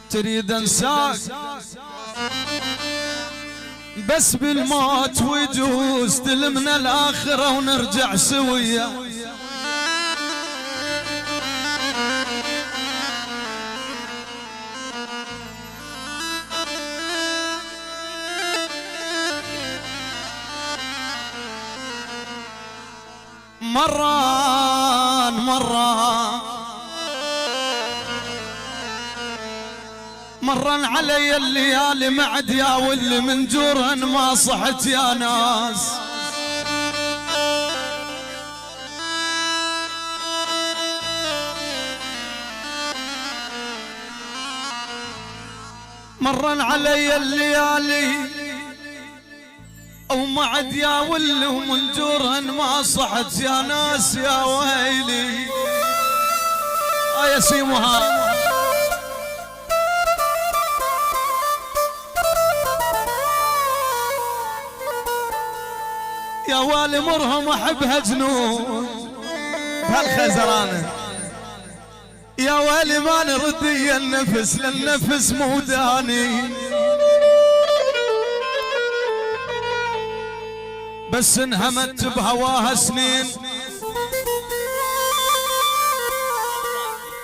تريد انساك بس بالموت ويجوز تلمنا الآخرة ونرجع سوية. مرن علي الليالي معديا واللي من جورهن ما صحت يا ناس. مرن علي الليالي ومعديا واللي من جورهن ما صحت يا ناس يا ويلي. يا سيمها يا والي مرهم احبها جنون بهالخزرانه. يا والي ما نردي النفس للنفس موداني بس انهمت بهواها سنين.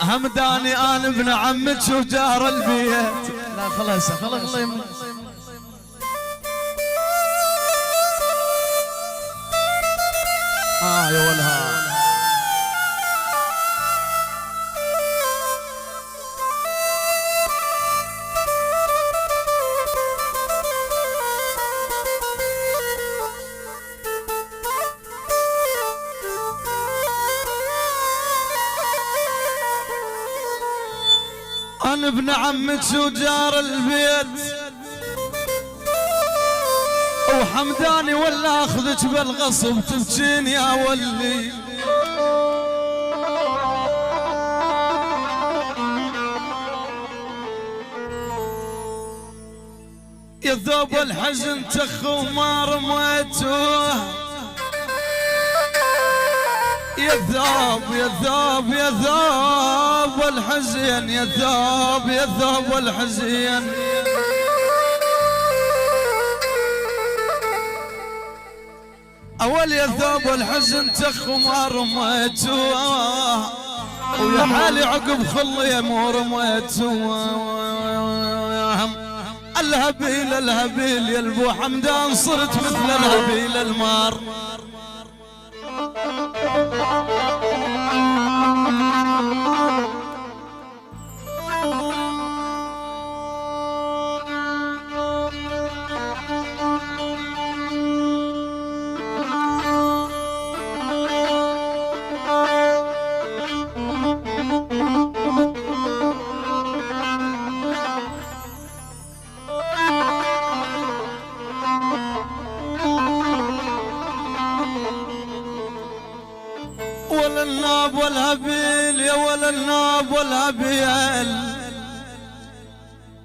همداني انا ابن عمك وجار البيت. لا خلاص الله يمنع. يا ولها انا ابن عمك وجار البيت وحمداني ولا اخذك بالغصب تبكين يا ولي. يا ذوب الحزن تخ وما رميته. يا ذوب يا ذوب يا ذوب الحزن يا ذوب يا ذوب الحزن. أول يا ذوب الحزن تخ وما رميته ويا حالي عقب خلي مو رميته. الهبيل الهبيل يا البو حمدان صرت مثل الهبيل المار. ولا الناب والهبيل يا ولا الناب والهبيل.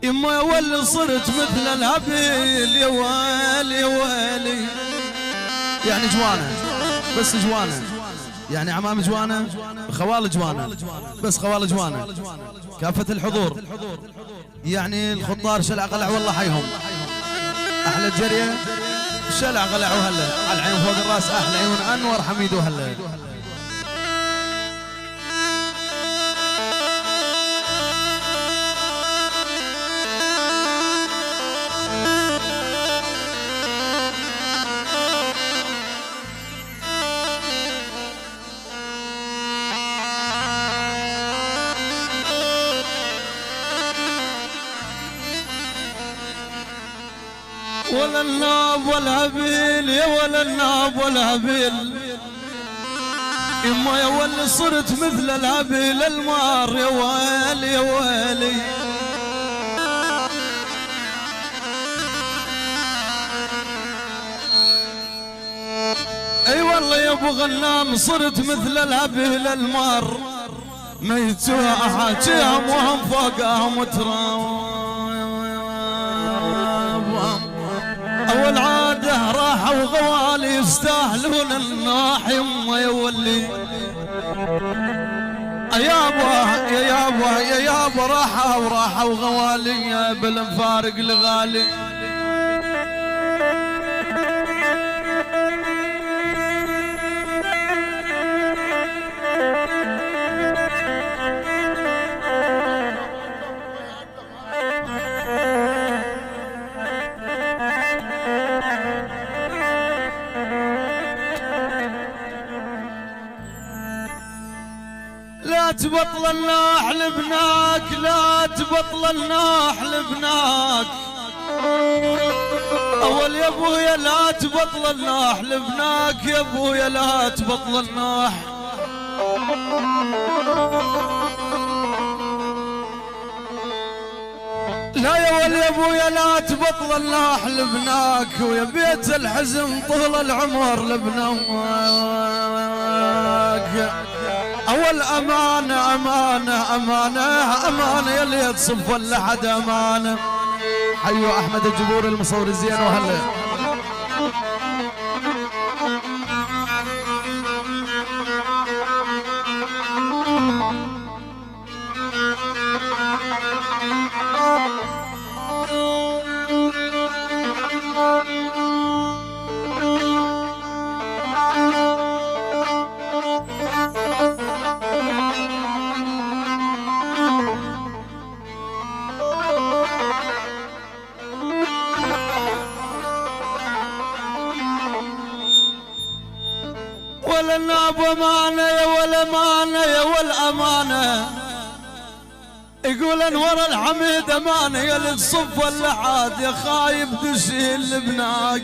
يما يا ولي صرت مثل الهبيل يا ويلي يا ويلي. يعني جوانه بس جوانه يعني عمام جوانه خوال جوانه بس خوال جوانه كافة الحضور يعني الخضار شلع قلع والله حيهم. احلى الجريه شلع قلع وهلا على العين فوق الراس احلى عيون انور حميد وهلا. ولا الناب والهبيل يا ولا الناب والهبيل. يما يا ولي صرت مثل الهبيل المار يا ويلي يا ويلي. اي والله يا ابو غنام صرت مثل الهبيل المار. ميتوها احاكيهم وهم فوقهم وتراهم. اول عاده راحوا غوالي يستاهلون الناح. يما يا ولي يابا يا يابا يا يابا راحة وغوالي بالمفارق الغالي. لا تبطل الناح لبناك، لا تبطل الناح لبناك، اول يا ابويا لا تبطل الناح لبناك، يا ابويا لا تبطل الناح. لا يا ولي يا ابويا لا تبطل الناح لبناك، ويا بيت الحزن طول العمر لبناك. اول امانه امانه امانه امانه يلي تصف لحد امانه. حيوا احمد الجبور المصور الزين وهلا. ولا الناب امانه يا ولا امانه يا ولا امانه، يقول انور الحميد امانه يا اللي تصف اللحاد يا خايب تشيل لبناك.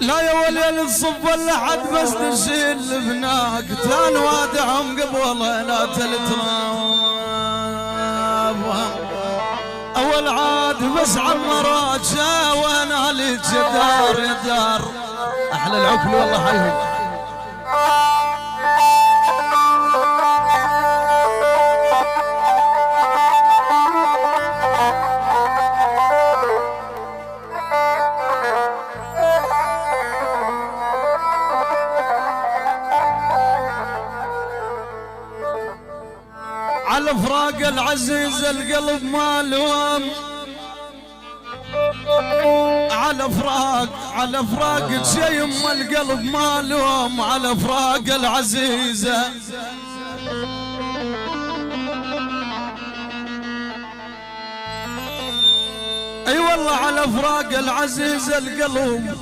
لا يا ولي يا اللي تصف اللحد بس تشيل لبناك، تان وادعهم قبل لا تلتراب. اول عاد بس عمرات وانا لك دار يا دار. احلى العقل والله حيهم. على فراق العزيز القلب مالهم، على فراق تشيم القلب مالهم، على فراق العزيزة. اي والله على فراق العزيزة القلب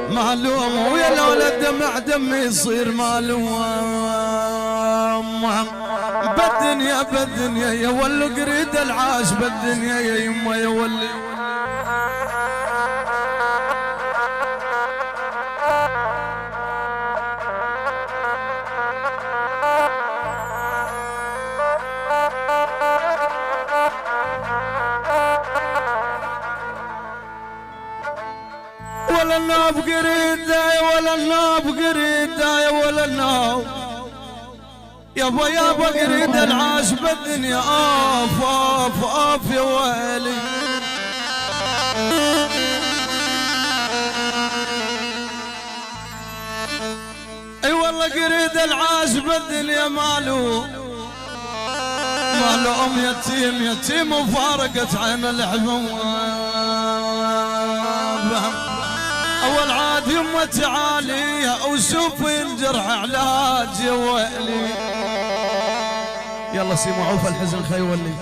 مالهم، ويا لولا الدمع دمي يصير مالهم. بالدنيا بالدنيا يا ولو قريد العاش، بالدنيا يا يما يا ولي. ولا الناب قريده يا ولا الناب قريده يا ولا الناب، يابا يابا قريد العاش بالدنيا اوف اوف اوف يا ويلي. اي والله قريد العاش بالدنيا مالو ام يتيم يتيم وفارقت عين الحبوب. اول عاد يمه تعالي وشوفي الجرح علاج يا ويلي. يلا سيمو عوف الحزن خيولي.